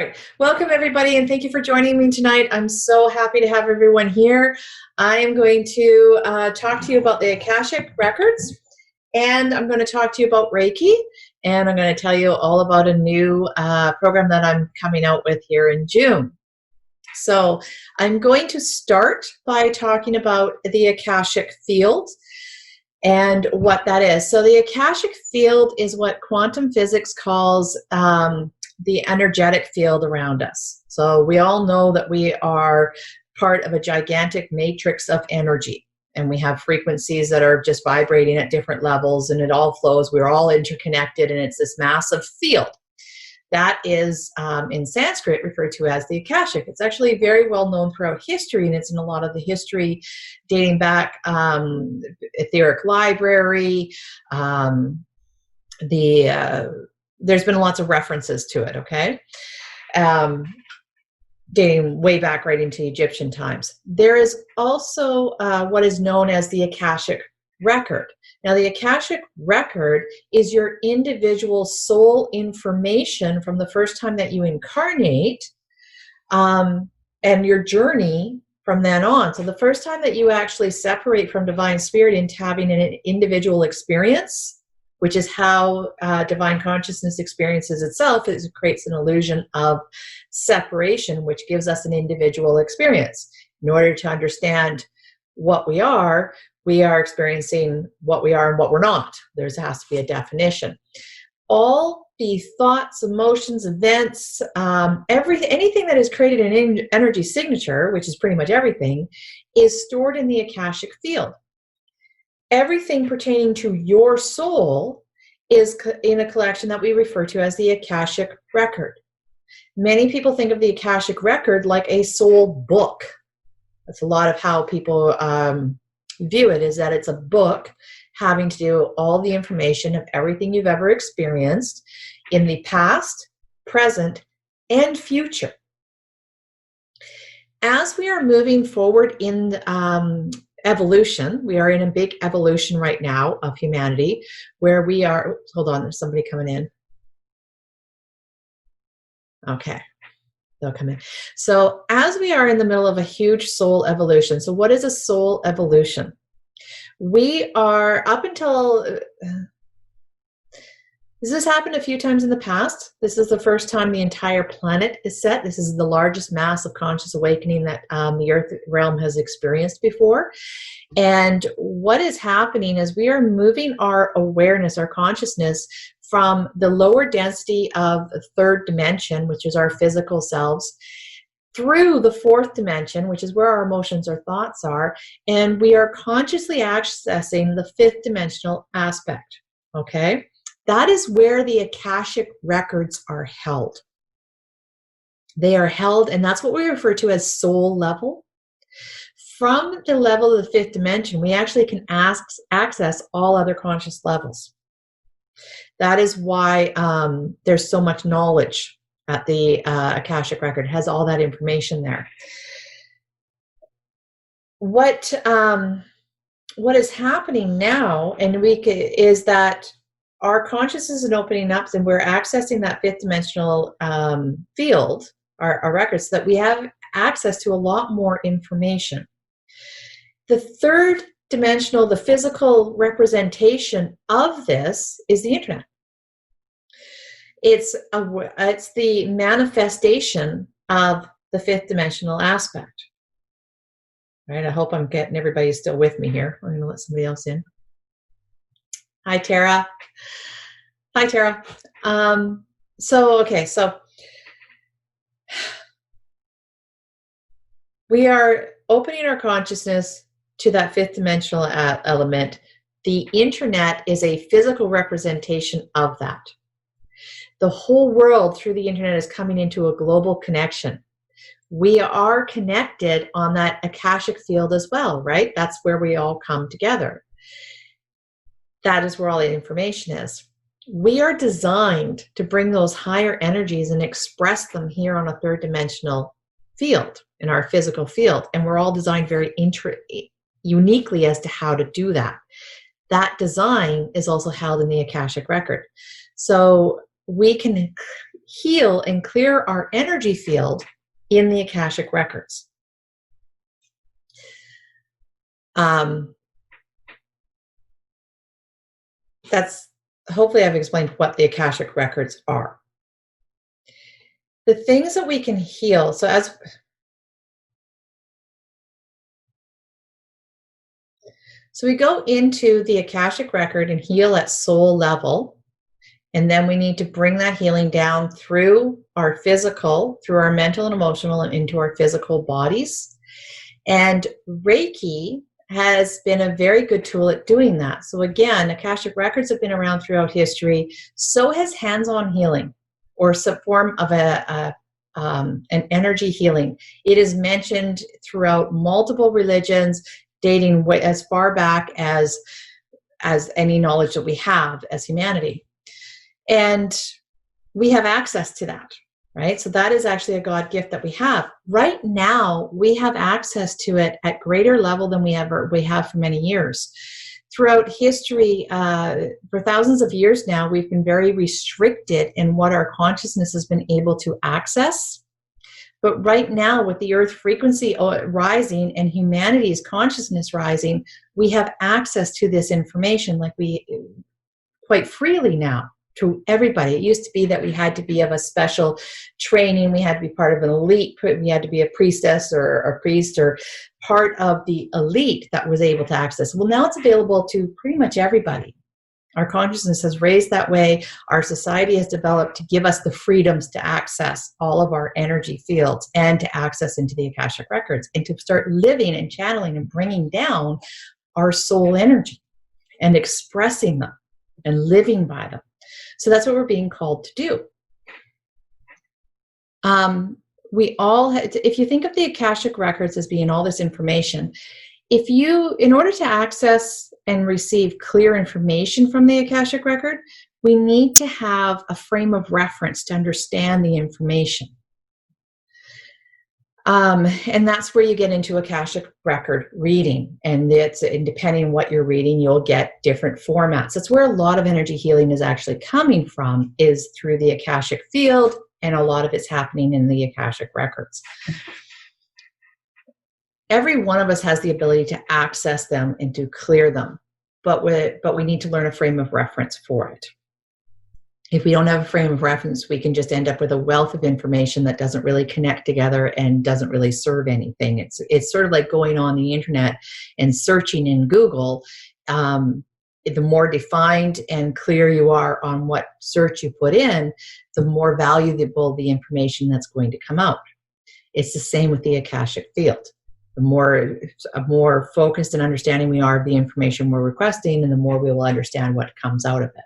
Right. Welcome, everybody, and thank you for joining me tonight. I'm so happy to have everyone here. I am going to talk to you about the Akashic Records, and I'm going to talk to you about Reiki, and I'm going to tell you all about a new program that I'm coming out with here in June. So I'm going to start by talking about the Akashic field and what that is. So the Akashic field is what quantum physics calls the energetic field around us. So we all know that we are part of a gigantic matrix of energy, and we have frequencies that are just vibrating at different levels, and it all flows. We're all interconnected, and it's this massive field. That is, in Sanskrit, referred to as the Akashic. It's actually very well known throughout history, and it's in a lot of the history dating back, etheric library, there's been lots of references to it, okay? Dating way back right into Egyptian times. There is also what is known as the Akashic record. Now, the Akashic record is your individual soul information from the first time that you incarnate, and your journey from then on. So the first time that you actually separate from divine spirit into having an individual experience, which is how divine consciousness experiences itself, it creates an illusion of separation, which gives us an individual experience. In order to understand what we are experiencing what we are and what we're not. There has to be a definition. All the thoughts, emotions, events, anything that is created in energy signature, which is pretty much everything, is stored in the Akashic field. Everything pertaining to your soul is in a collection that we refer to as the Akashic record. Many people think of the Akashic record like a soul book. That's a lot of how people view it, is that it's a book having to do all the information of everything you've ever experienced in the past, present, and future. As we are moving forward in evolution, we are in a big evolution right now of humanity where we are, hold on, there's somebody coming in. Okay, they'll come in. So as we are in the middle of a huge soul evolution, so what is a soul evolution? We are up until, this has happened a few times in the past. This is the first time the entire planet is set. This is the largest mass of conscious awakening that the Earth realm has experienced before. And what is happening is we are moving our awareness, our consciousness, from the lower density of the third dimension, which is our physical selves, through the fourth dimension, which is where our emotions or thoughts are, and we are consciously accessing the fifth dimensional aspect, okay? That is where the Akashic records are held. They are held, and that's what we refer to as soul level. From the level of the fifth dimension, we actually can access all other conscious levels. That is why there's so much knowledge at the Akashic record. It has all that information there. What is happening now, and is that our consciousness is opening up, and we're accessing that fifth dimensional field, our records, so that we have access to a lot more information. The third dimensional, the physical representation of this is the internet. It's the manifestation of the fifth dimensional aspect. Right? I hope I'm getting everybody still with me here. I'm going to let somebody else in. Hi, Tara. Hi, Tara. So we are opening our consciousness to that fifth dimensional element. The internet is a physical representation of that. The whole world through the internet is coming into a global connection. We are connected on that Akashic field as well, right? That's where we all come together. That is where all the information is. We are designed to bring those higher energies and express them here on a third dimensional field, in our physical field. And we're all designed very uniquely as to how to do that. That design is also held in the Akashic record. So we can heal and clear our energy field in the Akashic records. That's hopefully I've explained what the Akashic records are. The things that we can heal, so we go into the Akashic record and heal at soul level, and then we need to bring that healing down through our physical, through our mental and emotional, and into our physical bodies. And Reiki has been a very good tool at doing that. So again, Akashic records have been around throughout history. So has hands-on healing, or some form of an energy healing. It is mentioned throughout multiple religions, dating as far back as any knowledge that we have as humanity. And we have access to that, right? So that is actually a God gift that we have. Right now, we have access to it at greater level than we have for many years. Throughout history, for thousands of years now, we've been very restricted in what our consciousness has been able to access. But right now, with the Earth frequency rising and humanity's consciousness rising, we have access to this information quite freely now. To everybody. It used to be that we had to be of a special training, we had to be part of an elite, we had to be a priestess or a priest or part of the elite that was able to access. Well, now it's available to pretty much everybody. Our consciousness has raised that way. Our society has developed to give us the freedoms to access all of our energy fields and to access into the Akashic records and to start living and channeling and bringing down our soul energy and expressing them and living by them. So that's what we're being called to do. We all, if you think of the Akashic records as being all this information, in order to access and receive clear information from the Akashic record, we need to have a frame of reference to understand the information. And that's where you get into Akashic record reading. And depending on what you're reading, you'll get different formats. That's where a lot of energy healing is actually coming from, is through the Akashic field, and a lot of it's happening in the Akashic records. Every one of us has the ability to access them and to clear them, but we need to learn a frame of reference for it. If we don't have a frame of reference, we can just end up with a wealth of information that doesn't really connect together and doesn't really serve anything. It's sort of like going on the internet and searching in Google. The more defined and clear you are on what search you put in, the more valuable the information that's going to come out. It's the same with the Akashic field. The more focused and understanding we are of the information we're requesting, and the more we will understand what comes out of it.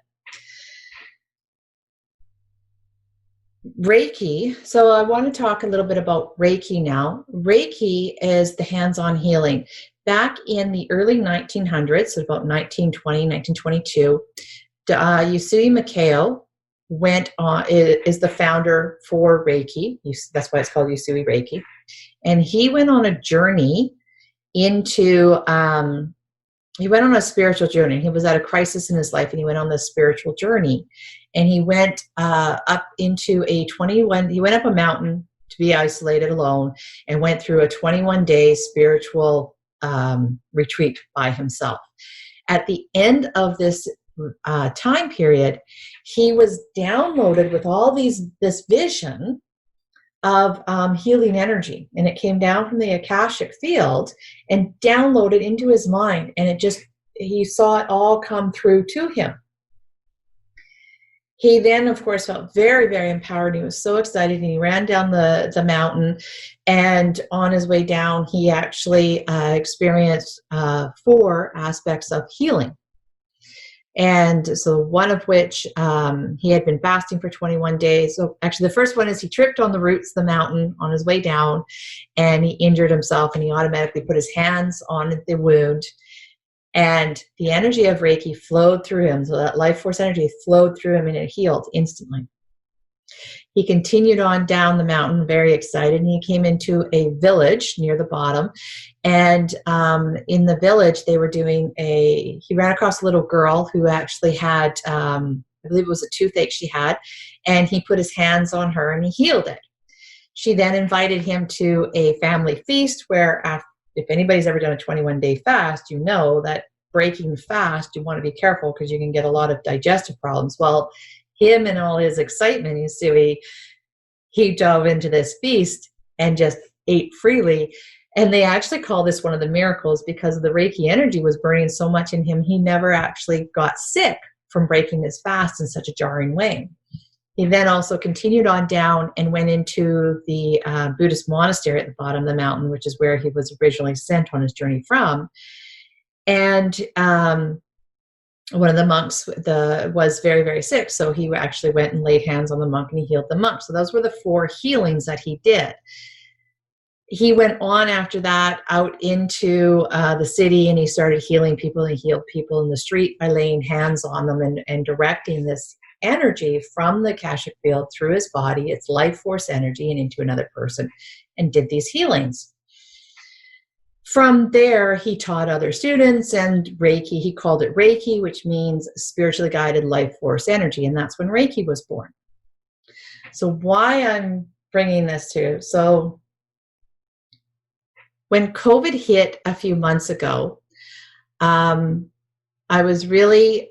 Reiki, so I want to talk a little bit about Reiki now. Reiki is the hands-on healing. Back in the early 1900s, so about 1920, 1922, Usui Reiki is the founder for Reiki. That's why it's called Usui Reiki. And he went on a journey into, he went on a spiritual journey. He was at a crisis in his life, and he went on this spiritual journey. And he went up into he went up a mountain to be isolated alone, and went through a 21-day spiritual retreat by himself. At the end of this time period, he was downloaded with all this vision of healing energy, and it came down from the Akashic field and downloaded into his mind, and he saw it all come through to him. He then, of course, felt very, very empowered. He was so excited, and he ran down the mountain, and on his way down, he actually experienced 4 aspects of healing. And so one of which, he had been fasting for 21 days. So actually the first one is he tripped on the roots of the mountain on his way down, and he injured himself, and he automatically put his hands on the wound, and the energy of Reiki flowed through him. So that life force energy flowed through him, and it healed instantly. He continued on down the mountain, very excited, and he came into a village near the bottom. And in the village, he ran across a little girl who actually had I believe it was a toothache she had, and he put his hands on her and he healed it. She then invited him to a family feast where, if anybody's ever done a 21-day fast, you know that breaking fast, you want to be careful because you can get a lot of digestive problems. Well, him and all his excitement, you see, he dove into this feast and just ate freely. And they actually call this one of the miracles because the Reiki energy was burning so much in him, he never actually got sick from breaking his fast in such a jarring way. He then also continued on down and went into the Buddhist monastery at the bottom of the mountain, which is where he was originally sent on his journey from. And one of the monks was very, very sick. So he actually went and laid hands on the monk and he healed the monk. So those were the 4 healings that he did. He went on after that out into the city and he started healing people. He healed people in the street by laying hands on them and directing this energy from the Akashic field through his body, its life force energy, and into another person, and did these healings. From there, he taught other students, and Reiki, he called it Reiki, which means spiritually guided life force energy, and that's when Reiki was born. So why I'm bringing this to you, so when COVID hit a few months ago, I was really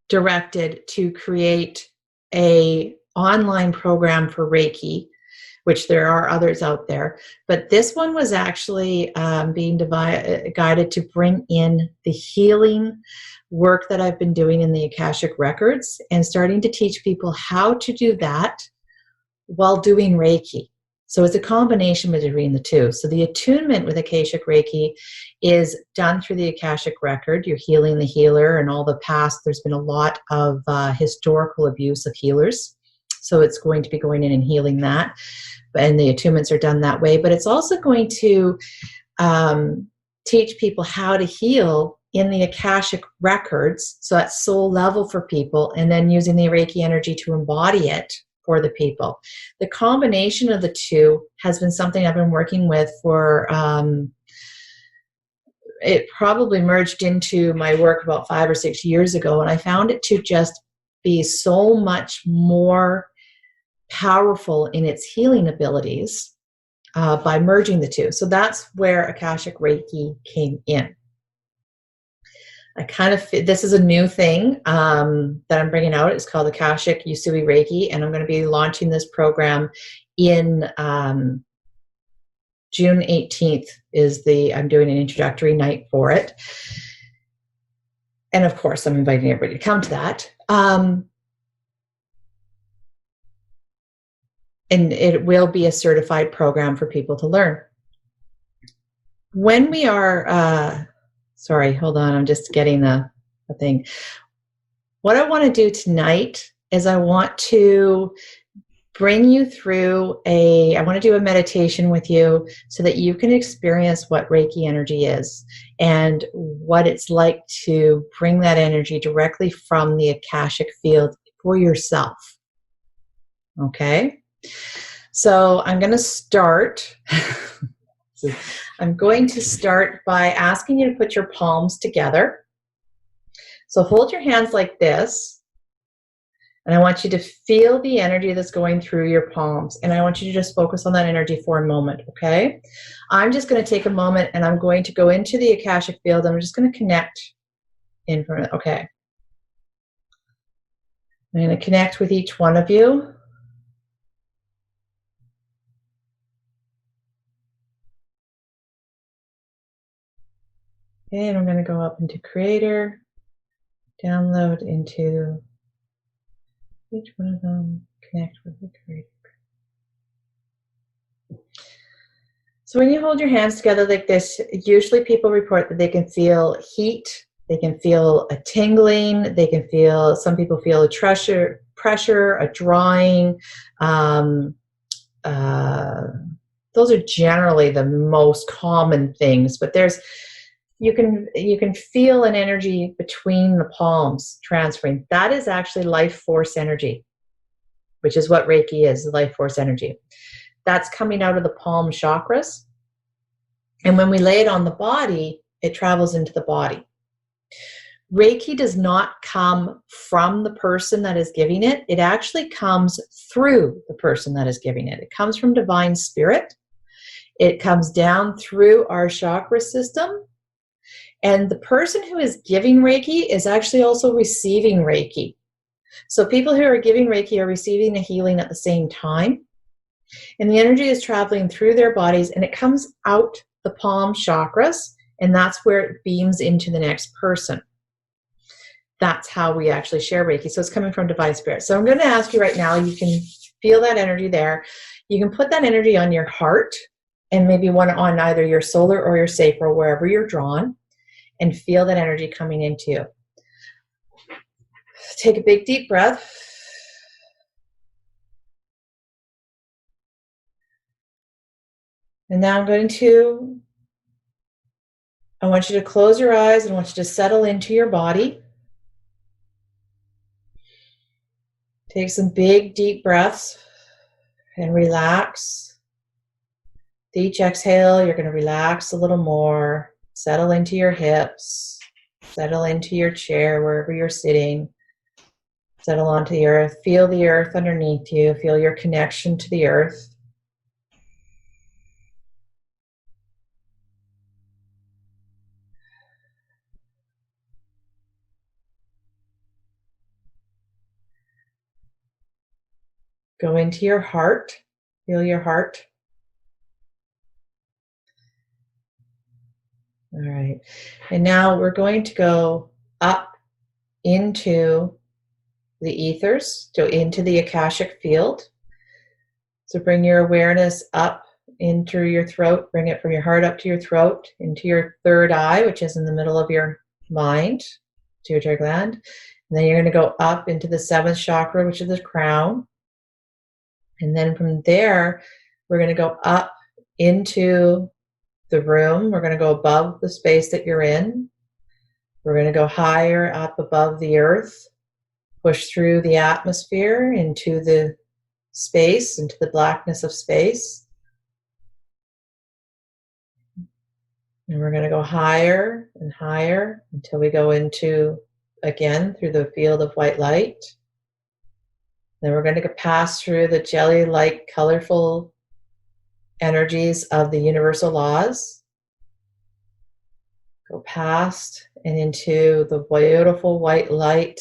directed to create a online program for Reiki, which there are others out there, but this one was actually being guided to bring in the healing work that I've been doing in the Akashic records and starting to teach people how to do that while doing Reiki. So it's a combination between the two. So the attunement with Akashic Reiki is done through the Akashic record. You're healing the healer and all the past. There's been a lot of historical abuse of healers. So it's going to be going in and healing that. And the attunements are done that way. But it's also going to teach people how to heal in the Akashic records. So at soul level for people, and then using the Reiki energy to embody it for the people. The combination of the two has been something I've been working with for, it probably merged into my work about 5 or 6 years ago, and I found it to just be so much more powerful in its healing abilities by merging the two. So that's where Akashic Reiki came in. This is a new thing that I'm bringing out. It's called Akashic Usui Reiki, and I'm going to be launching this program in June 18th I'm doing an introductory night for it. And of course, I'm inviting everybody to come to that. And it will be a certified program for people to learn. When we are, sorry, hold on, I'm just getting the thing. What I want to do tonight is I want to bring you through I want to do a meditation with you so that you can experience what Reiki energy is and what it's like to bring that energy directly from the Akashic field for yourself. Okay? So I'm going to start. I'm going to start by asking you to put your palms together. So hold your hands like this. And I want you to feel the energy that's going through your palms. And I want you to just focus on that energy for a moment, okay? I'm just going to take a moment and I'm going to go into the Akashic field. I'm just going to connect in front of it. Okay. I'm going to connect with each one of you. Okay, and I'm going to go up into Creator, download into each one of them, connect with the Creator. So when you hold your hands together like this, usually people report that they can feel heat, they can feel a tingling, they can feel, some people feel a pressure, a drawing. Those are generally the most common things, but you can feel an energy between the palms transferring. That is actually life force energy, which is what Reiki is, life force energy. That's coming out of the palm chakras. And when we lay it on the body, it travels into the body. Reiki does not come from the person that is giving it. It actually comes through the person that is giving it. It comes from divine spirit. It comes down through our chakra system. And the person who is giving Reiki is actually also receiving Reiki. So people who are giving Reiki are receiving the healing at the same time. And the energy is traveling through their bodies and it comes out the palm chakras. And that's where it beams into the next person. That's how we actually share Reiki. So it's coming from divine spirit. So I'm going to ask you right now, you can feel that energy there. You can put that energy on your heart and maybe one on either your solar or your sacral, wherever you're drawn, and feel that energy coming into you. Take a big deep breath. And now I want you to close your eyes and I want you to settle into your body. Take some big deep breaths and relax. With each exhale, you're going to relax a little more. Settle into your hips. Settle into your chair wherever you're sitting. Settle onto the earth. Feel the earth underneath you. Feel your connection to the earth. Go into your heart. Feel your heart. All right. And now we're going to go up into the ethers, so into the Akashic field. So bring your awareness up into your throat. Bring it from your heart up to your throat, into your third eye, which is in the middle of your mind, pituitary gland. And then you're going to go up into the seventh chakra, which is the crown. And then from there, we're going to go up into the room. We're going to go above the space that you're in. We're going to go higher up above the earth, push through the atmosphere into the space, into the blackness of space. And we're going to go higher and higher until we go into, again, through the field of white light. Then we're going to pass through the jelly-like, colorful energies of the universal laws. Go past and into the beautiful white light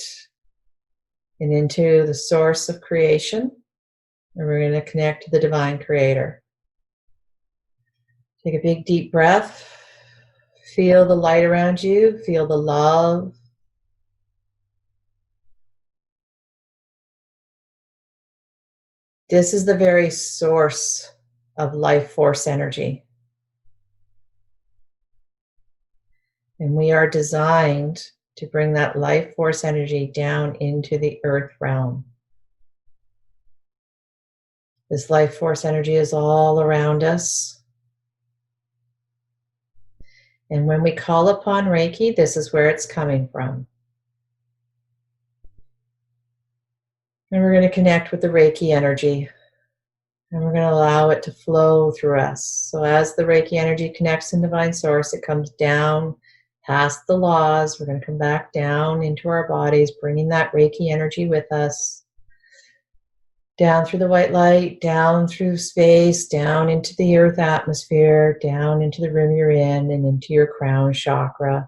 and into the source of creation. And we're going to connect to the divine creator. Take a big deep breath. Feel the light around you. Feel the love. This is the very source of life force energy. And we are designed to bring that life force energy down into the earth realm. This life force energy is all around us. And when we call upon Reiki, this is where it's coming from. And we're going to connect with the Reiki energy. And we're going to allow it to flow through us. So as the Reiki energy connects in divine source, it comes down past the laws. We're going to come back down into our bodies, bringing that Reiki energy with us. Down through the white light, down through space, down into the earth atmosphere, down into the room you're in, and into your crown chakra.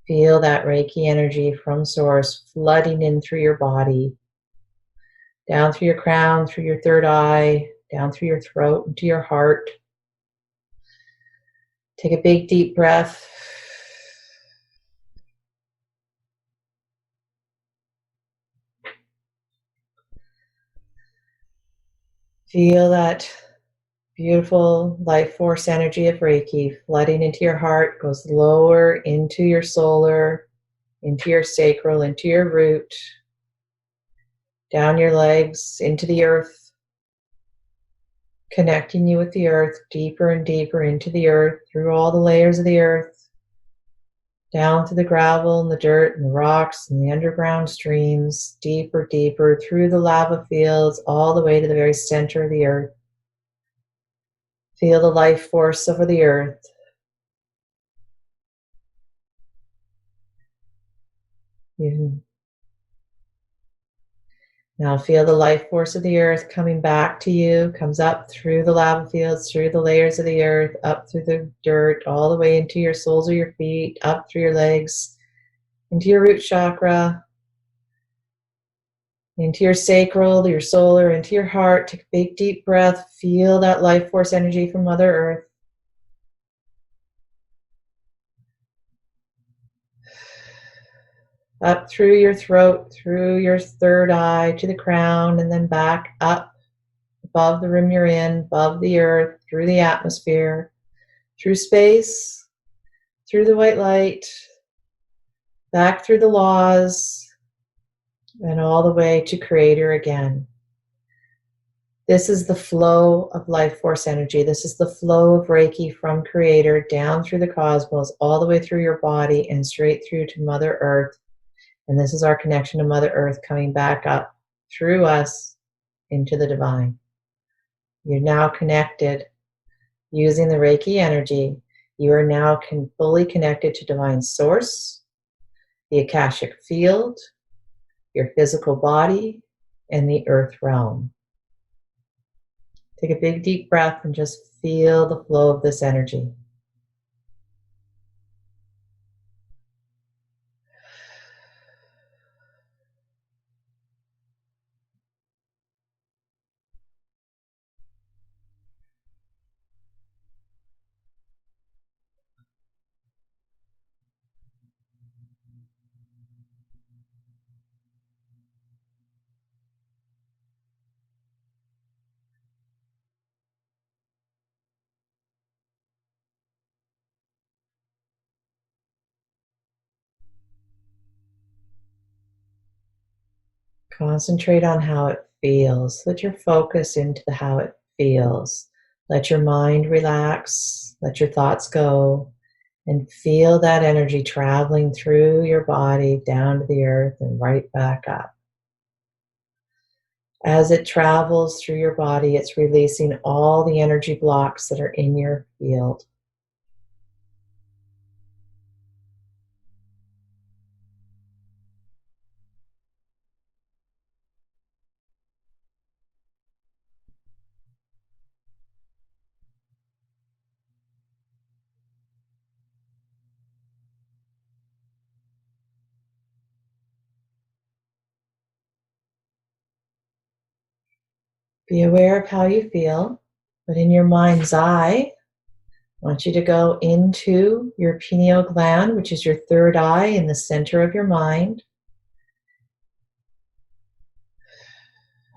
Feel that Reiki energy from source flooding in through your body. Down through your crown, through your third eye, down through your throat, into your heart. Take a big deep breath. Feel that beautiful life force energy of Reiki flooding into your heart, goes lower into your solar, into your sacral, into your root, down your legs, into the earth, connecting you with the earth, deeper and deeper into the earth, through all the layers of the earth, down to the gravel and the dirt and the rocks and the underground streams, deeper, deeper, through the lava fields, all the way to the very center of the earth. Feel the life force over the earth. Now feel the life force of the earth coming back to you, comes up through the lava fields, through the layers of the earth, up through the dirt, all the way into your soles of your feet, up through your legs, into your root chakra, into your sacral, your solar, into your heart. Take a big deep breath. Feel that life force energy from Mother Earth. Up through your throat, through your third eye to the crown, and then back up above the room you're in, above the earth, through the atmosphere, through space, through the white light, back through the laws, and all the way to Creator again. This is the flow of life force energy. This is the flow of Reiki from Creator down through the cosmos, all the way through your body and straight through to Mother Earth. And this is our connection to Mother Earth coming back up through us into the divine. You're now connected using the Reiki energy. You are now fully connected to Divine Source, the Akashic field, your physical body, and the earth realm. Take a big deep breath and just feel the flow of this energy. Concentrate on how it feels. Let your focus into the how it feels. Let your mind relax. Let your thoughts go. And feel that energy traveling through your body down to the earth and right back up. As it travels through your body, it's releasing all the energy blocks that are in your field. Be aware of how you feel, but in your mind's eye, I want you to go into your pineal gland, which is your third eye in the center of your mind.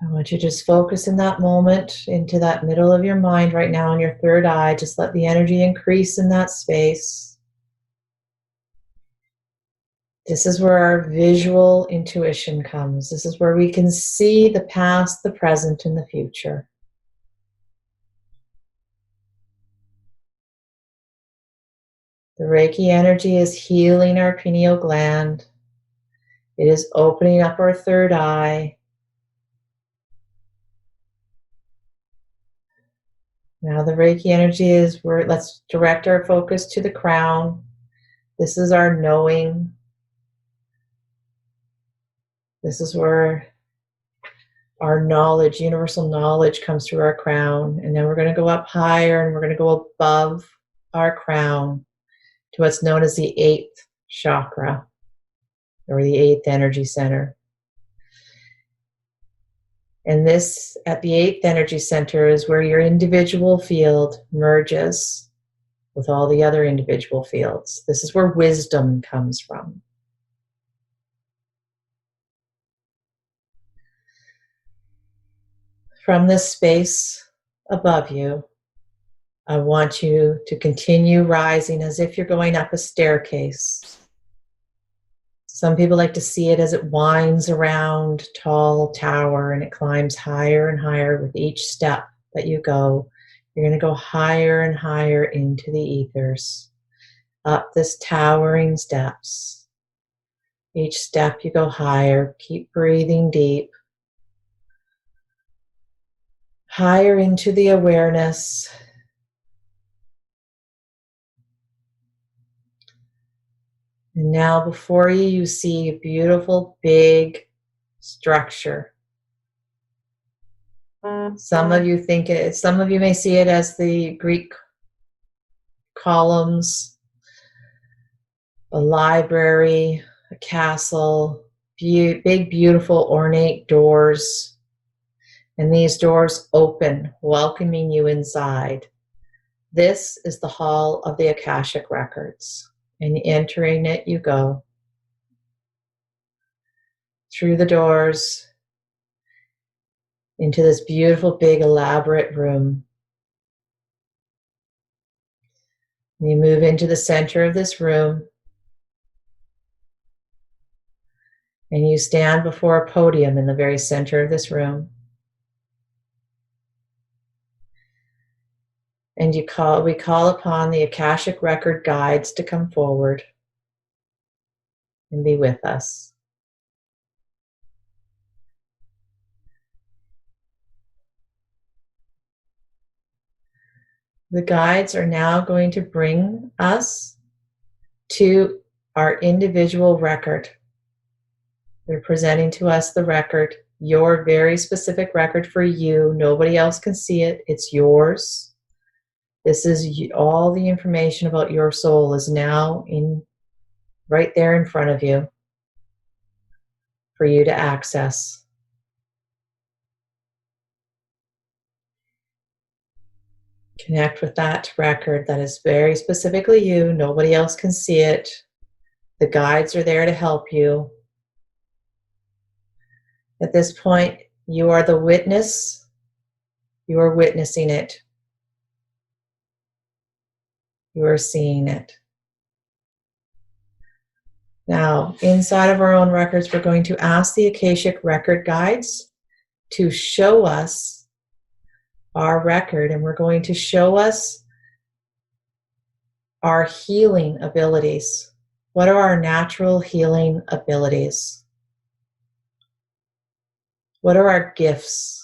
I want you to just focus in that moment into that middle of your mind right now in your third eye. Just let the energy increase in that space. This is where our visual intuition comes. This is where we can see the past, the present, and the future. The Reiki energy is healing our pineal gland. It is opening up our third eye. Now the Reiki energy is where let's direct our focus to the crown. This is our knowing. This is where our knowledge, universal knowledge, comes through our crown. And then we're going to go up higher and we're going to go above our crown to what's known as the 8th chakra, or the 8th energy center. And this, at the 8th energy center, is where your individual field merges with all the other individual fields. This is where wisdom comes from. From this space above you, I want you to continue rising as if you're going up a staircase. Some people like to see it as it winds around a tall tower and it climbs higher and higher with each step that you go. You're going to go higher and higher into the ethers, up this towering steps. Each step you go higher. Keep breathing deep. Higher into the awareness. And now before you, you see a beautiful big structure. Some of you think it, some of you may see it as the Greek columns, a library, a castle, big, beautiful, ornate doors. And these doors open, welcoming you inside. This is the Hall of the Akashic Records. And entering it, you go through the doors into this beautiful, big, elaborate room. You move into the center of this room and you stand before a podium in the very center of this room. And we call upon the Akashic Record guides to come forward and be with us. The guides are now going to bring us to our individual record. They're presenting to us the record, your very specific record for you. Nobody else can see it. It's yours. This is all the information about your soul is now right there in front of you for you to access. Connect with that record that is very specifically you. Nobody else can see it. The guides are there to help you. At this point, you are the witness. You are witnessing it. You are seeing it. Now, inside of our own records, we're going to ask the Akashic Record guides to show us our record, and we're going to show us our healing abilities. What are our natural healing abilities? What are our gifts?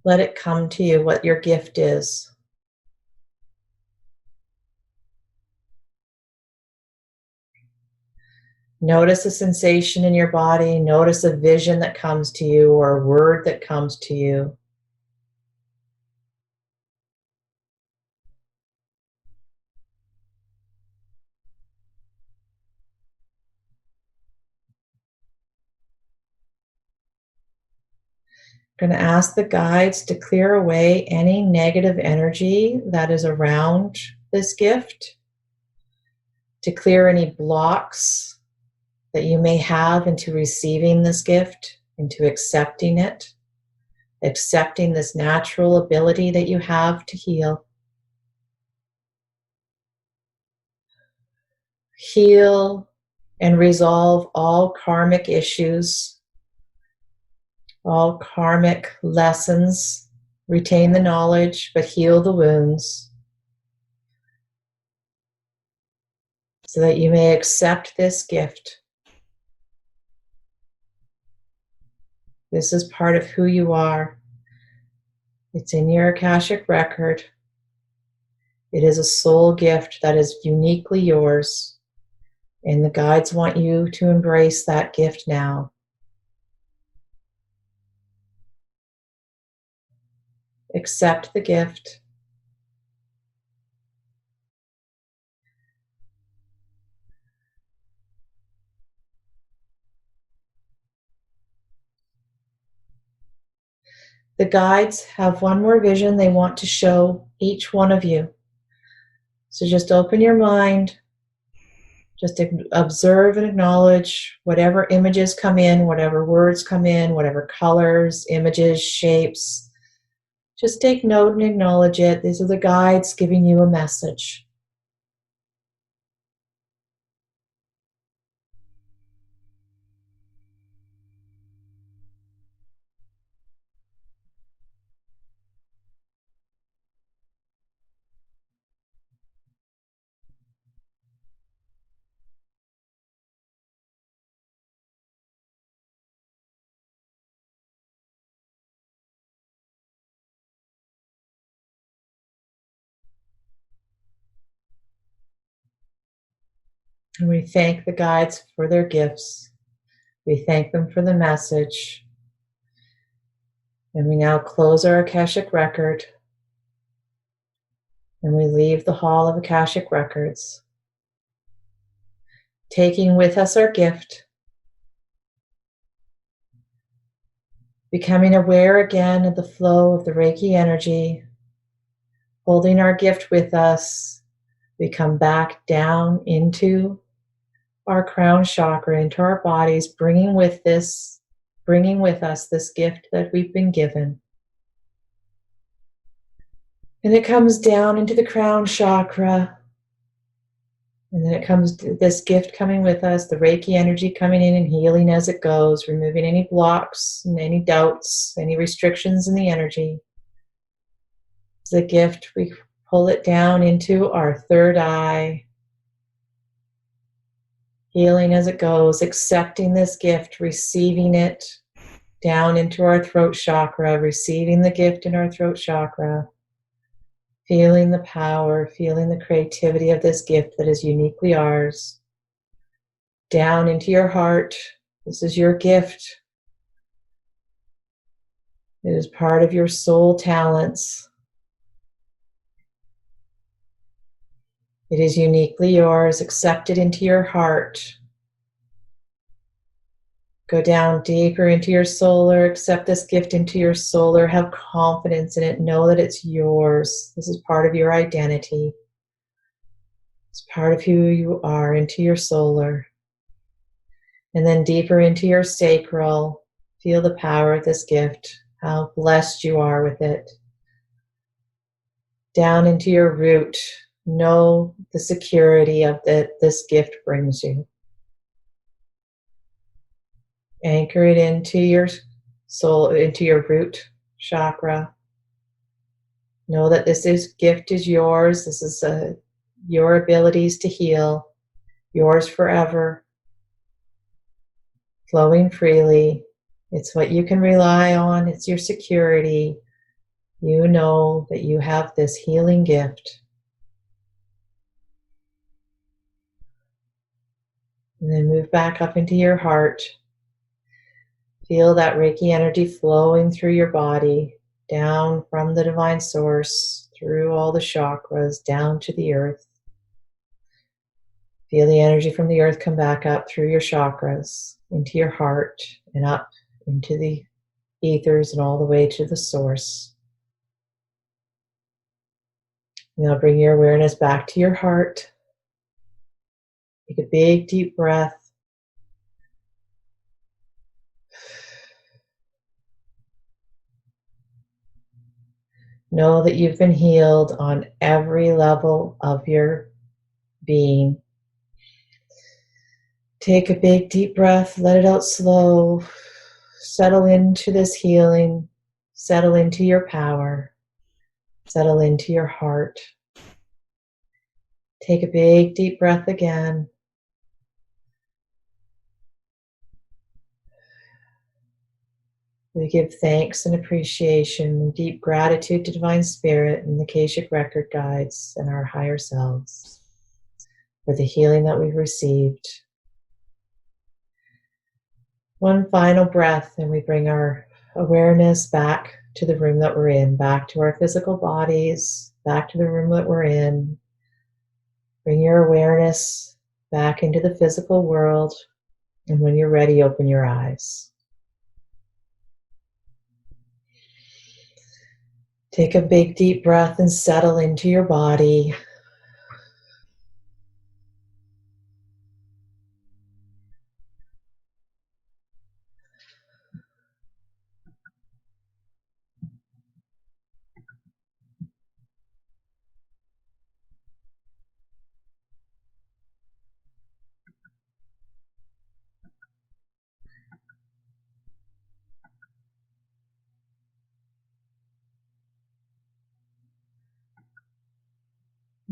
Let it come to you what your gift is. Notice a sensation in your body. Notice a vision that comes to you or a word that comes to you. I'm going to ask the guides to clear away any negative energy that is around this gift, to clear any blocks that you may have into receiving this gift, into accepting it, accepting this natural ability that you have to heal. Heal and resolve all karmic issues, all karmic lessons. Retain the knowledge, but heal the wounds so that you may accept this gift. This is part of who you are. It's in your Akashic record. It is a soul gift that is uniquely yours. And the guides want you to embrace that gift now. Accept the gift. The guides have one more vision they want to show each one of you. So just open your mind. Just observe and acknowledge whatever images come in, whatever words come in, whatever colors, images, shapes. Just take note and acknowledge it. These are the guides giving you a message. And we thank the guides for their gifts. We thank them for the message. And we now close our Akashic record. And we leave the Hall of Akashic Records, taking with us our gift, becoming aware again of the flow of the Reiki energy, holding our gift with us. We come back down into our crown chakra, into our bodies, bringing with us this gift that we've been given. And it comes down into the crown chakra. And then it comes this gift coming with us, the Reiki energy coming in and healing as it goes, removing any blocks and any doubts, any restrictions in the energy. It's a gift. We pull it down into our third eye, healing as it goes, accepting this gift, receiving it down into our throat chakra, receiving the gift in our throat chakra, feeling the power, feeling the creativity of this gift that is uniquely ours. Down into your heart. This is your gift. It is part of your soul talents. It is uniquely yours. Accept it into your heart. Go down deeper into your solar. Accept this gift into your solar. Have confidence in it. Know that it's yours. This is part of your identity. It's part of who you are, into your solar. And then deeper into your sacral. Feel the power of this gift. How blessed you are with it. Down into your root. Know the security of that this gift brings you. Anchor it into your soul, into your root chakra. Know that gift is yours. This is your abilities to heal, yours forever, flowing freely. It's what you can rely on. It's your security. You know that you have this healing gift. And then move back up into your heart. Feel that Reiki energy flowing through your body, down from the divine source, through all the chakras, down to the earth. Feel the energy from the earth come back up through your chakras, into your heart, and up into the ethers and all the way to the source. Now bring your awareness back to your heart. Take a big, deep breath. Know that you've been healed on every level of your being. Take a big, deep breath. Let it out slow. Settle into this healing. Settle into your power. Settle into your heart. Take a big, deep breath again. We give thanks and appreciation and deep gratitude to Divine Spirit and the Akashic Record Guides and our higher selves for the healing that we've received. One final breath, and we bring our awareness back to the room that we're in, back to our physical bodies, back to the room that we're in. Bring your awareness back into the physical world, and when you're ready, open your eyes. Take a big, deep breath and settle into your body.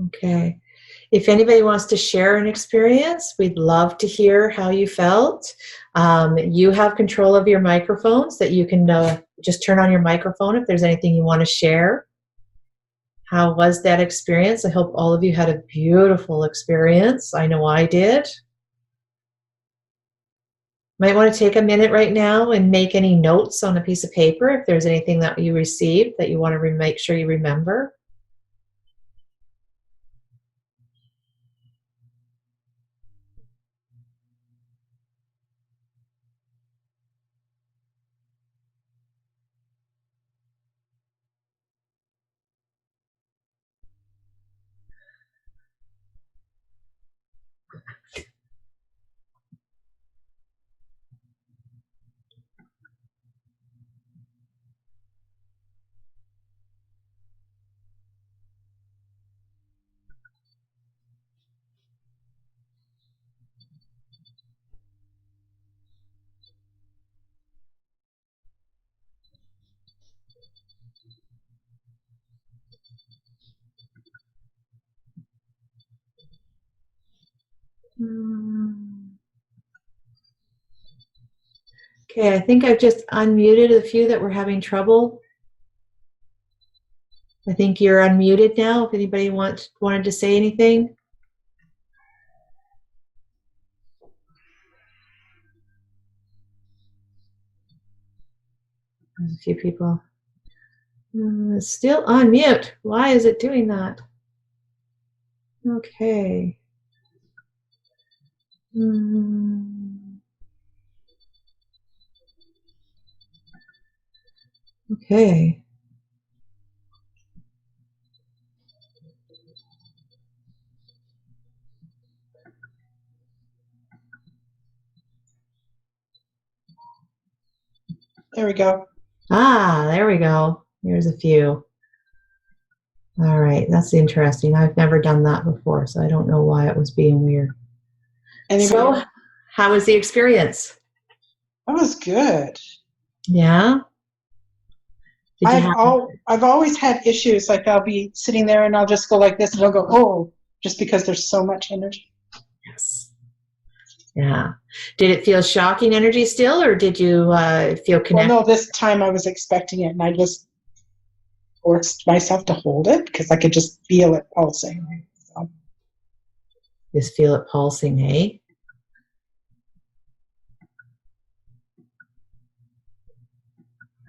Okay. If anybody wants to share an experience, we'd love to hear how you felt. You have control of your microphones that you can just turn on your microphone if there's anything you want to share. How was that experience? I hope all of you had a beautiful experience. I know I did. Might want to take a minute right now and make any notes on a piece of paper if there's anything that you received that you want to make sure you remember. Okay, I think I've just unmuted a few that were having trouble. I think you're unmuted now. If anybody wanted to say anything. There's a few people. It's still on mute. Why is it doing that? Okay. Okay. There we go. Ah, there we go. Here's a few. All right, that's interesting. I've never done that before, so I don't know why it was being weird. So, how was the experience? That was good. Yeah? I've always had issues, like I'll be sitting there and I'll just go like this and I'll go, oh, just because there's so much energy. Yes. Yeah. Did it feel shocking energy still, or did you feel connected? Well, no, this time I was expecting it and I just forced myself to hold it because I could just feel it pulsing. So. Just feel it pulsing, hey?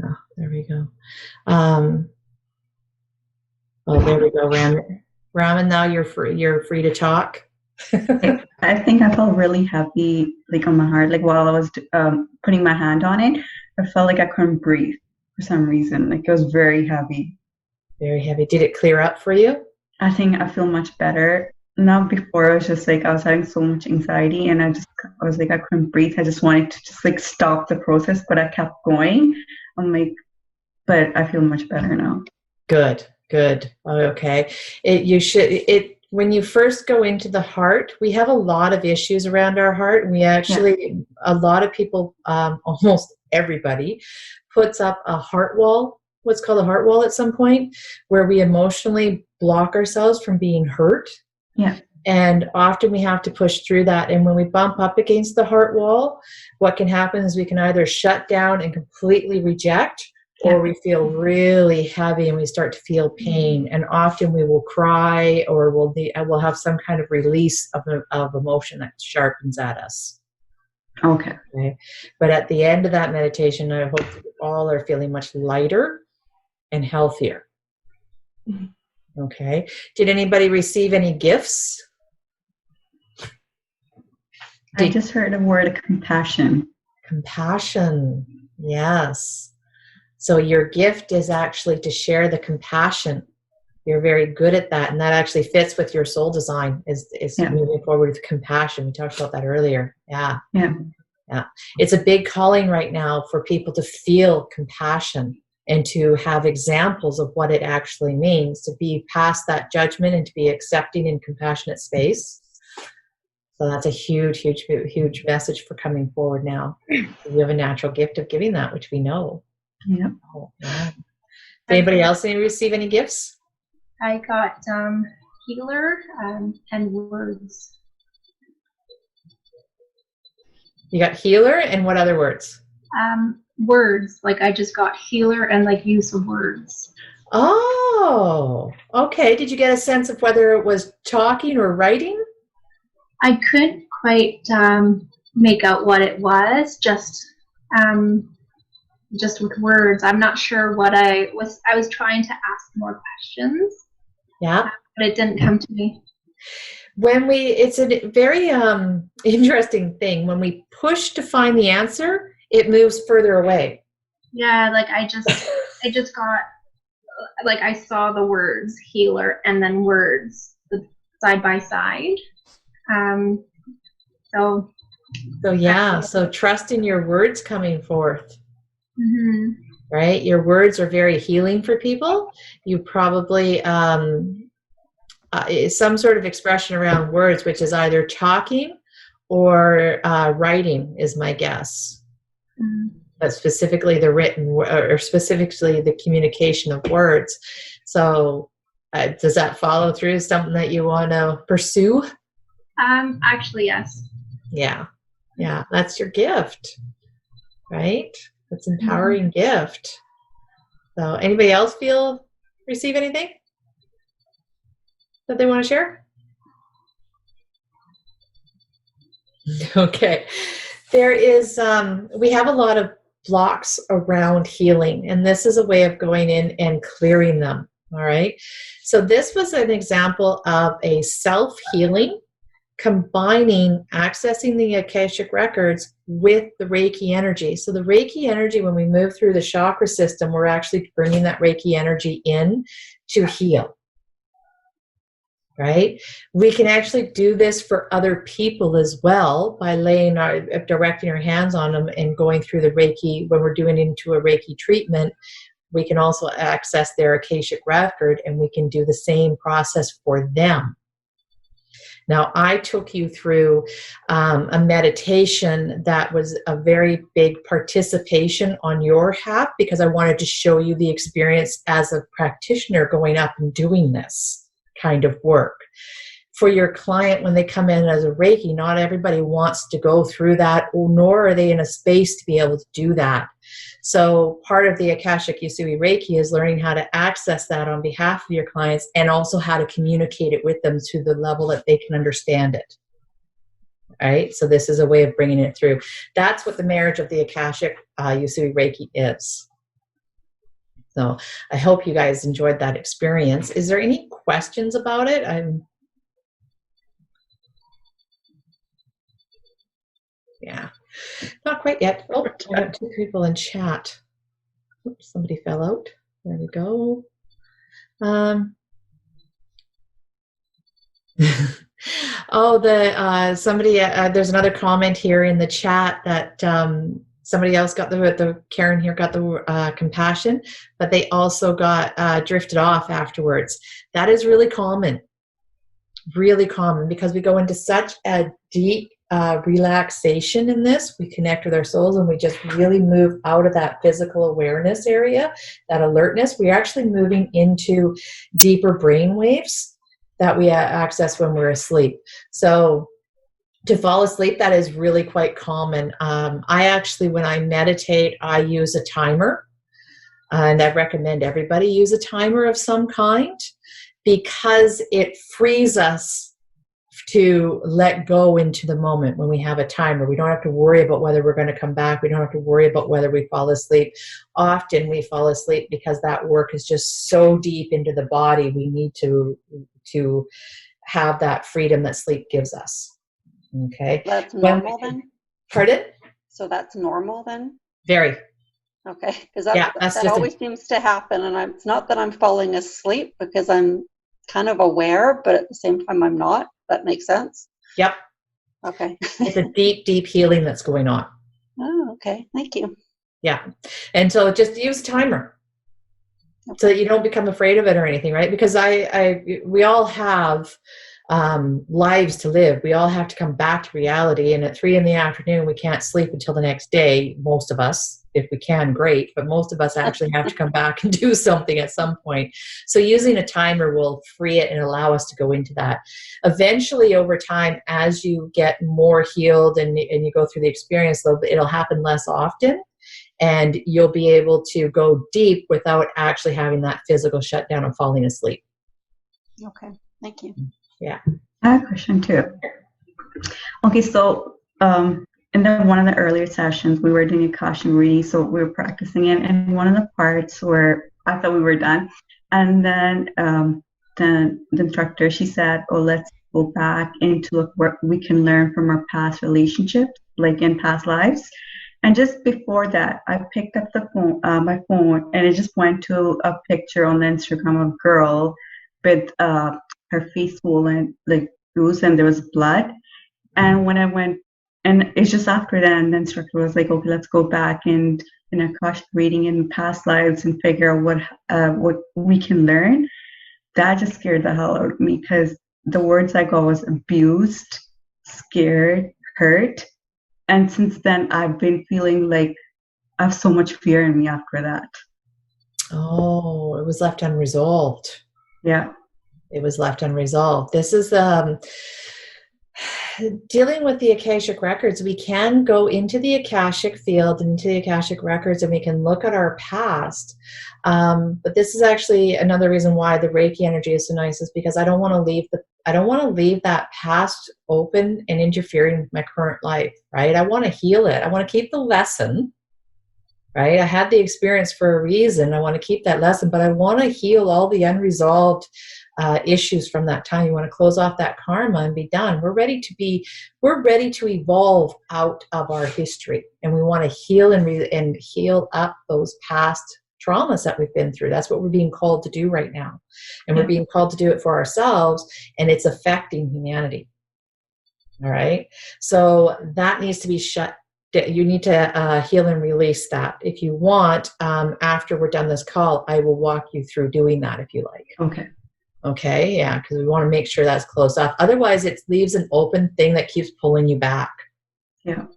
Oh, there we go. Oh, there we go, Raman. Raman, now you're free. You're free to talk. I think I felt really happy, like on my heart. Like while I was putting my hand on it, I felt like I couldn't breathe for some reason. Like it was very heavy. Very heavy. Did it clear up for you? I think I feel much better now. Before I was just like I was having so much anxiety, and I was like I couldn't breathe. I just wanted to just like stop the process, but I kept going. I'm like, but I feel much better now. Good. Okay. When you first go into the heart, we have a lot of issues around our heart. And we actually, a lot of people, almost everybody, puts up a heart wall, what's called a heart wall at some point, where we emotionally block ourselves from being hurt. Yeah. And often we have to push through that. And when we bump up against the heart wall, what can happen is we can either shut down and completely reject, or we feel really heavy and we start to feel pain. And often we will cry, or we'll have some kind of release of emotion that sharpens at us. Okay. But at the end of that meditation, I hope that all are feeling much lighter and healthier. Okay. Did anybody receive any gifts? I just heard the word compassion. Compassion. Yes. So your gift is actually to share the compassion. You're very good at that. And that actually fits with your soul design is moving forward with compassion. We talked about that earlier. Yeah. It's a big calling right now for people to feel compassion and to have examples of what it actually means to be past that judgment and to be accepting in compassionate space. So that's a huge, huge, huge message for coming forward now. You have a natural gift of giving that, which we know. Yeah. Oh, yeah. Did anybody else receive any gifts? I got healer and words. You got healer and what other words? Words. Like I just got healer and like use of words. Oh, okay. Did you get a sense of whether it was talking or writing? I couldn't quite make out what it was, just with words. I'm not sure what I was trying to ask more questions, Yeah. but it didn't come to me. It's a very interesting thing. When we push to find the answer, it moves further away. Yeah, like I just got, like I saw the words healer and then words side by side. So yeah, so trust in your words coming forth. Mm-hmm. Right? Your words are very healing for people. You probably some sort of expression around words, which is either talking or writing, is my guess. Mm-hmm. But specifically the written or specifically the communication of words. So does that follow through? Something that you want to pursue? Actually, yes. Yeah. That's your gift, right? That's empowering gift. So anybody else receive anything that they want to share? Okay. There is, we have a lot of blocks around healing, and this is a way of going in and clearing them. All right. So this was an example of a self-healing combining accessing the Akashic records with the Reiki energy. So the Reiki energy, when we move through the chakra system, we're actually bringing that Reiki energy in to heal. Right? We can actually do this for other people as well by directing our hands on them and going through the Reiki. When we're doing into a Reiki treatment, we can also access their Akashic record, and we can do the same process for them. Now, I took you through a meditation that was a very big participation on your half, because I wanted to show you the experience as a practitioner going up and doing this kind of work. For your client, when they come in as a Reiki, not everybody wants to go through that, nor are they in a space to be able to do that. So part of the Akashic Usui Reiki is learning how to access that on behalf of your clients, and also how to communicate it with them to the level that they can understand it. All right? So this is a way of bringing it through. That's what the marriage of the Akashic Usui Reiki is. So I hope you guys enjoyed that experience. Is there any questions about it? Yeah, not quite yet. Oh, I got 2 people in chat. Oops, somebody fell out. There we go. Somebody, there's another comment here in the chat that somebody else got the Karen here got the compassion, but they also got drifted off afterwards. That is really common, because we go into such a deep relaxation in this. We connect with our souls, and we just really move out of that physical awareness area, that alertness. We're actually moving into deeper brain waves that we access when we're asleep. So to fall asleep, that is really quite common. I actually, when I meditate, I use a timer, and I recommend everybody use a timer of some kind, because it frees us to let go into the moment. When we have a timer, we don't have to worry about whether we're going to come back. We don't have to worry about whether we fall asleep. Often we fall asleep because that work is just so deep into the body. We need to have that freedom that sleep gives us. Okay. That's normal then? Pardon? So that's normal then? Very. Okay. Because that always seems to happen. And it's not that I'm falling asleep, because I'm kind of aware, but at the same time I'm not. That makes sense? Yep. Okay. It's a deep, deep healing that's going on. Oh, okay. Thank you. Yeah. And so just use a timer, okay, so that you don't become afraid of it or anything, right? Because we all have lives to live. We all have to come back to reality. And at 3 p.m, we can't sleep until the next day. Most of us, if we can, great. But most of us actually have to come back and do something at some point. So using a timer will free it and allow us to go into that. Eventually, over time, as you get more healed and you go through the experience, it'll happen less often. and you'll be able to go deep without actually having that physical shutdown and falling asleep. Okay, thank you. Yeah. I have a question too. Okay, so in one of the earlier sessions, we were doing Akashic reading, so we were practicing it, and one of the parts where I thought we were done, and then the instructor, she said, "Oh, let's go back into look what we can learn from our past relationships, like in past lives." And just before that, I picked up the phone, my phone, and it just went to a picture on the Instagram of a girl with her face swollen, like bruised, and there was blood. And when I went, and it's just after that, and the instructor was like, "Okay, let's go back and in Akashic reading in past lives and figure out what we can learn." That just scared the hell out of me, because the words I got was abused, scared, hurt. And since then, I've been feeling like I have so much fear in me after that. Oh, it was left unresolved. Yeah. It was left unresolved. This is dealing with the Akashic records. We can go into the Akashic field, into the Akashic records, and we can look at our past. But this is actually another reason why the Reiki energy is so nice, is because I don't want to leave that past open and interfering with my current life, right? I want to heal it. I want to keep the lesson, right? I had the experience for a reason. I want to keep that lesson, but I want to heal all the unresolved issues from that time. You want to close off that karma and be done. We're ready to evolve out of our history, and we want to heal and heal up those past traumas that we've been through. That's what we're being called to do right now, and we're being called to do it for ourselves, and it's affecting humanity. All right, so that needs to be shut. You need to heal and release that. If you want, after we're done this call, I will walk you through doing that if you like. Okay, yeah, because we want to make sure that's closed off. Otherwise, it leaves an open thing that keeps pulling you back. Yeah.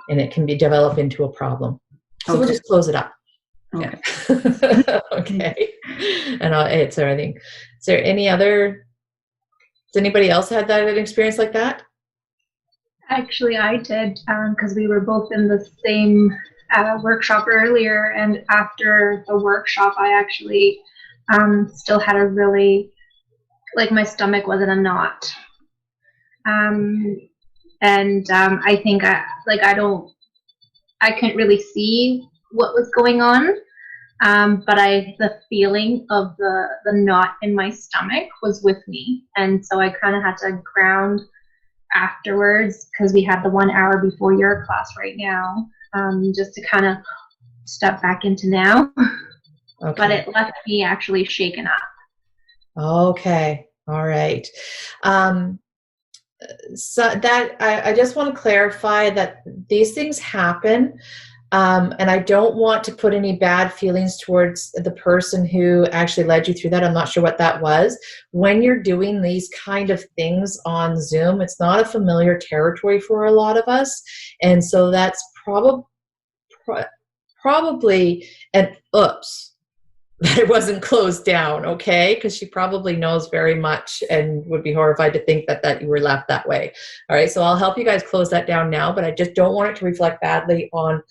And it can be developed into a problem. So we'll just close it up. Okay. Yeah. Okay. And it's everything. Is there any other, has anybody else had an experience like that? Actually, I did, because we were both in the same workshop earlier, and after the workshop, I actually still had a really, like, my stomach was in a knot. And I think I couldn't really see what was going on, but the feeling of the knot in my stomach was with me, and so I kind of had to ground afterwards, because we had the 1 hour before your class right now, just to kind of step back into now. Okay. But it left me actually shaken up. Okay. All right. So that I just want to clarify that these things happen, and I don't want to put any bad feelings towards the person who actually led you through that. I'm not sure what that was. When you're doing these kind of things on Zoom, it's not a familiar territory for a lot of us, and so that's probably an oops. That it wasn't closed down, okay? Because she probably knows very much and would be horrified to think that you were left that way. All right, so I'll help you guys close that down now, but I just don't want it to reflect badly on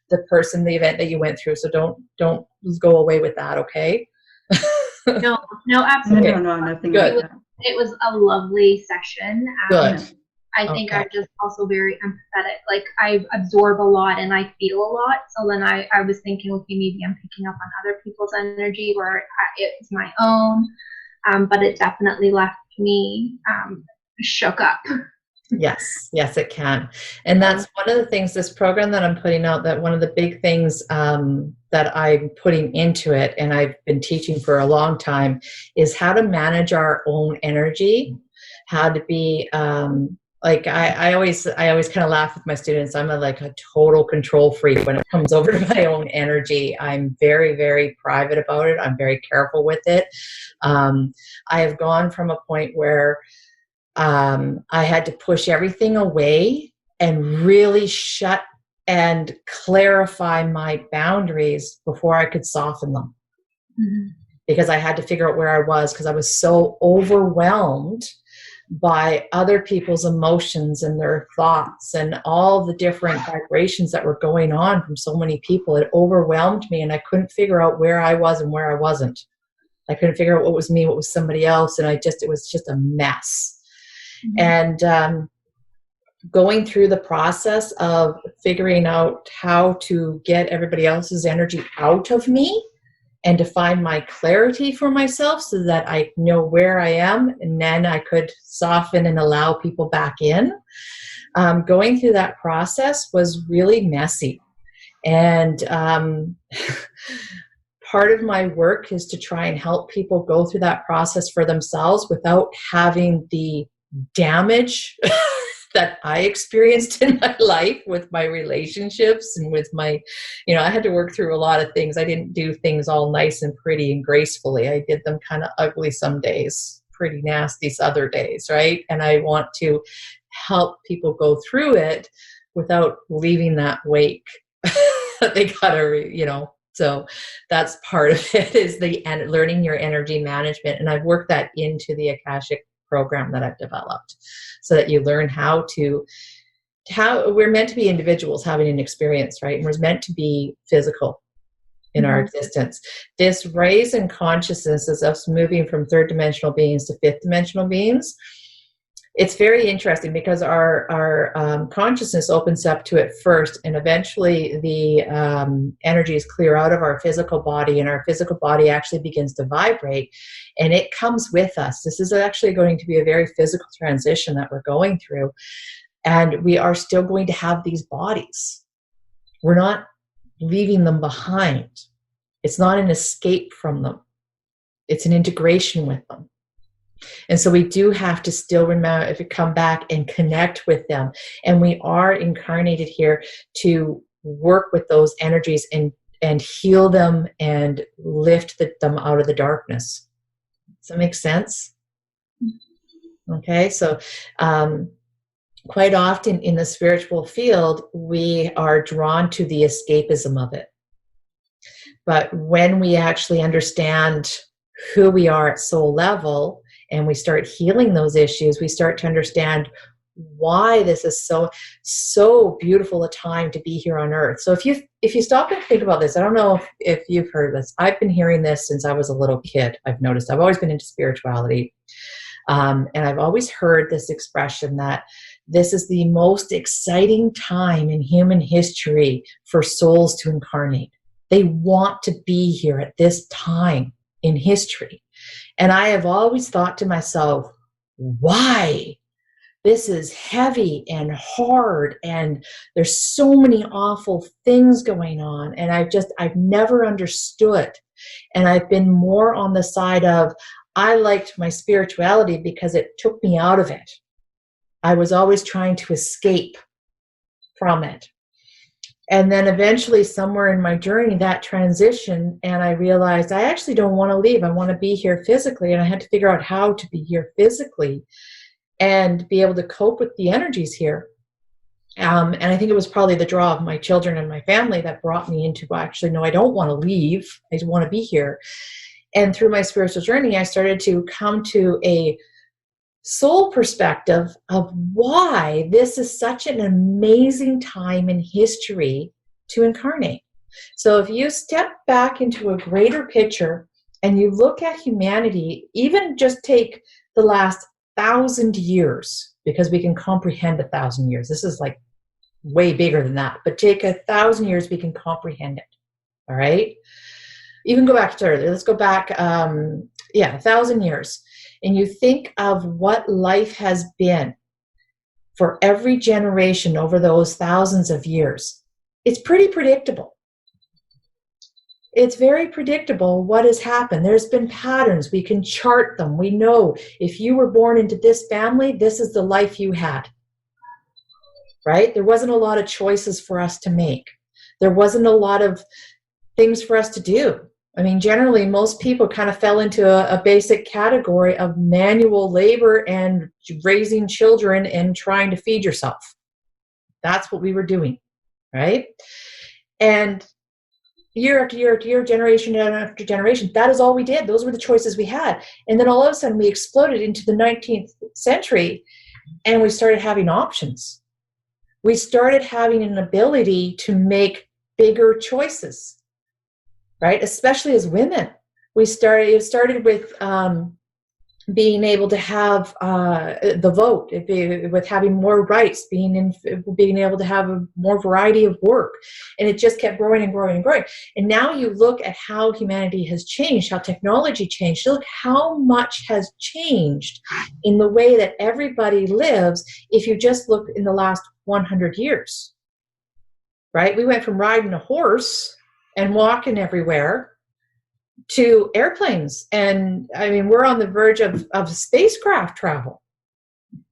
the person, the event that you went through. So don't go away with that, okay? No, absolutely. No, nothing. Good. It was a lovely session. Good. I think I'm just also very empathetic. Like, I absorb a lot and I feel a lot. So then I was thinking, okay, maybe I'm picking up on other people's energy, or it's my own. But it definitely left me shook up. Yes, it can. And that's one of the things, this program that I'm putting out, that one of the big things that I'm putting into it, and I've been teaching for a long time, is how to manage our own energy, how to be, like I always kind of laugh with my students. I'm a total control freak when it comes over to my own energy. I'm very, very private about it. I'm very careful with it. I have gone from a point where I had to push everything away and really shut and clarify my boundaries before I could soften them. Mm-hmm. Because I had to figure out where I was, because I was so overwhelmed by other people's emotions and their thoughts and all the different vibrations that were going on from so many people. It overwhelmed me, and I couldn't figure out where I was and where I wasn't. I couldn't figure out what was me, what was somebody else, and it was just a mess. Mm-hmm. And going through the process of figuring out how to get everybody else's energy out of me and to find my clarity for myself so that I know where I am, and then I could soften and allow people back in. Going through that process was really messy. And part of my work is to try and help people go through that process for themselves without having the damage that I experienced in my life with my relationships and with my, I had to work through a lot of things. I didn't do things all nice and pretty and gracefully. I did them kind of ugly some days, pretty nasty other days, right? And I want to help people go through it without leaving that wake that they gotta, so that's part of it, is learning your energy management. And I've worked that into the Akashic program that I've developed, so that you learn how we're meant to be individuals having an experience, right? And we're meant to be physical in our existence. This raise in consciousness is us moving from third dimensional beings to fifth dimensional beings. It's very interesting because our consciousness opens up to it first, and eventually the energies clear out of our physical body, and our physical body actually begins to vibrate, and it comes with us. This is actually going to be a very physical transition that we're going through, and we are still going to have these bodies. We're not leaving them behind. It's not an escape from them. It's an integration with them. And so we do have to still remember, if we come back and connect with them. And we are incarnated here to work with those energies and heal them and lift them out of the darkness. Does that make sense? Okay, so quite often in the spiritual field, we are drawn to the escapism of it. But when we actually understand who we are at soul level, and we start healing those issues, we start to understand why this is so beautiful a time to be here on earth. So if you stop and think about this, I don't know if you've heard this. I've been hearing this since I was a little kid. I've noticed I've always been into spirituality. And I've always heard this expression that this is the most exciting time in human history for souls to incarnate. They want to be here at this time in history. And I have always thought to myself, why? This is heavy and hard, and there's so many awful things going on. And I've never understood. And I've been more on the side of, I liked my spirituality because it took me out of it. I was always trying to escape from it. And then eventually somewhere in my journey, that transitioned, and I realized I actually don't want to leave. I want to be here physically, and I had to figure out how to be here physically and be able to cope with the energies here. And I think it was probably the draw of my children and my family that brought me into, actually, no, I don't want to leave. I just want to be here. And through my spiritual journey, I started to come to a soul perspective of why this is such an amazing time in history to incarnate. So if you step back into a greater picture and you look at humanity, even just take the last 1,000 years, because we can comprehend 1,000 years. This is like way bigger than that, but take 1,000 years, we can comprehend it. All right. Even go back to earlier. Let's go back, 1,000 years. And you think of what life has been for every generation over those thousands of years. It's pretty predictable. It's very predictable what has happened. There's been patterns. We can chart them. We know if you were born into this family, this is the life you had. Right? There wasn't a lot of choices for us to make. There wasn't a lot of things for us to do. I mean, generally, most people kind of fell into a basic category of manual labor and raising children and trying to feed yourself. That's what we were doing, right? And, year after year after year, generation after generation. That is all we did. Those were the choices we had. And then all of a sudden we exploded into the 19th century and we started having options. We started having an ability to make bigger choices, right? Especially as women. It started with being able to have the vote, with having more rights, being able to have a more variety of work, and it just kept growing and growing and growing. And now you look at how humanity has changed, how technology changed. Look how much has changed in the way that everybody lives. If you just look in the last 100 years, right? We went from riding a horse and walking everywhere to airplanes. And I mean, we're on the verge of spacecraft travel,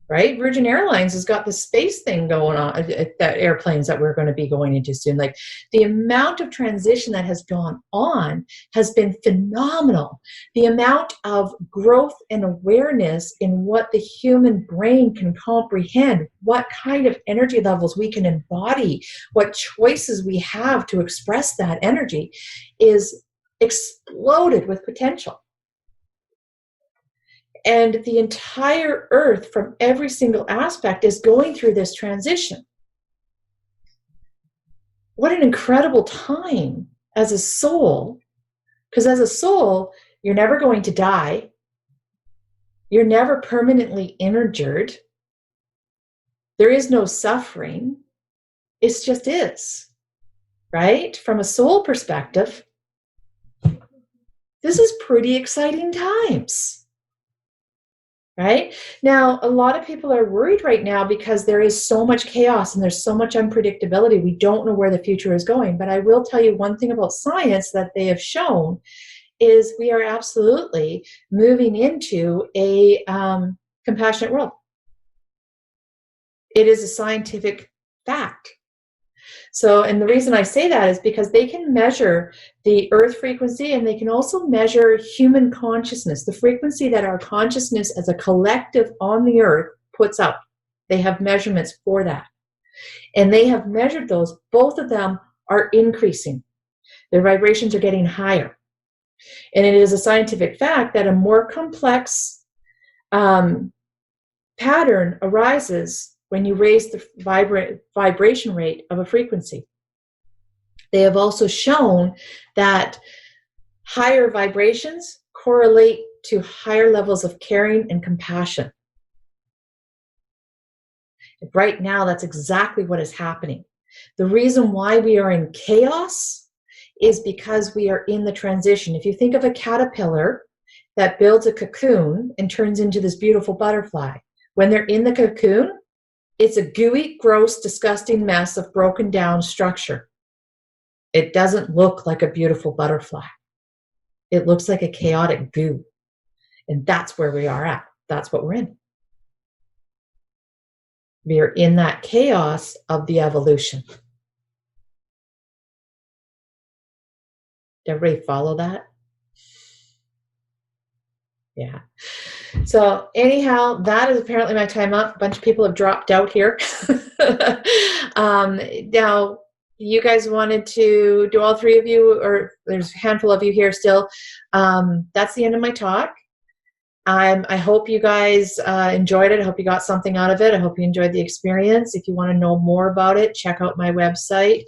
right? Virgin Airlines has got the space thing going on, that airplanes that we're going to be going into soon. Like, the amount of transition that has gone on has been phenomenal. The amount of growth and awareness in what the human brain can comprehend, what kind of energy levels we can embody, what choices we have to express that energy is exploded with potential. And the entire earth, from every single aspect, is going through this transition. What an incredible time as a soul, because as a soul, you're never going to die. You're never permanently injured. There is no suffering. It just is, right? From a soul perspective, this is pretty exciting times, right? Now, a lot of people are worried right now because there is so much chaos and there's so much unpredictability. We don't know where the future is going. But I will tell you one thing about science that they have shown is we are absolutely moving into a compassionate world. It is a scientific fact. So, and the reason I say that is because they can measure the earth frequency, and they can also measure human consciousness, the frequency that our consciousness as a collective on the earth puts out. They have measurements for that. And they have measured those. Both of them are increasing. Their vibrations are getting higher. And it is a scientific fact that a more complex pattern arises when you raise the vibration rate of a frequency. They have also shown that higher vibrations correlate to higher levels of caring and compassion. Right now, that's exactly what is happening. The reason why we are in chaos is because we are in the transition. If you think of a caterpillar that builds a cocoon and turns into this beautiful butterfly, when they're in the cocoon, it's a gooey, gross, disgusting mess of broken down structure. It doesn't look like a beautiful butterfly. It looks like a chaotic goo. And that's where we are at. That's what we're in. We are in that chaos of the evolution. Did everybody follow that? Yeah. So anyhow, that is apparently my time up. A bunch of people have dropped out here. Now, you guys wanted to do all three of you, or there's a handful of you here still. That's the end of my talk. I hope you guys enjoyed it. I hope you got something out of it. I hope you enjoyed the experience. If you want to know more about it, check out my website.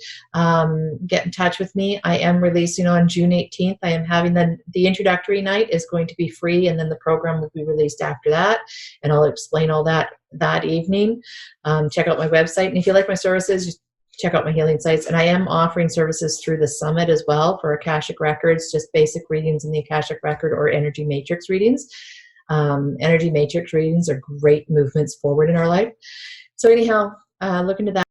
Get in touch with me. I am releasing on June 18th. I am having the introductory night is going to be free, and then the program will be released after that. And I'll explain all that evening. Check out my website. And if you like my services, just check out my healing sites. And I am offering services through the summit as well for Akashic records, just basic readings in the Akashic record or energy matrix readings. Energy matrix readings are great movements forward in our life. So anyhow, look into that.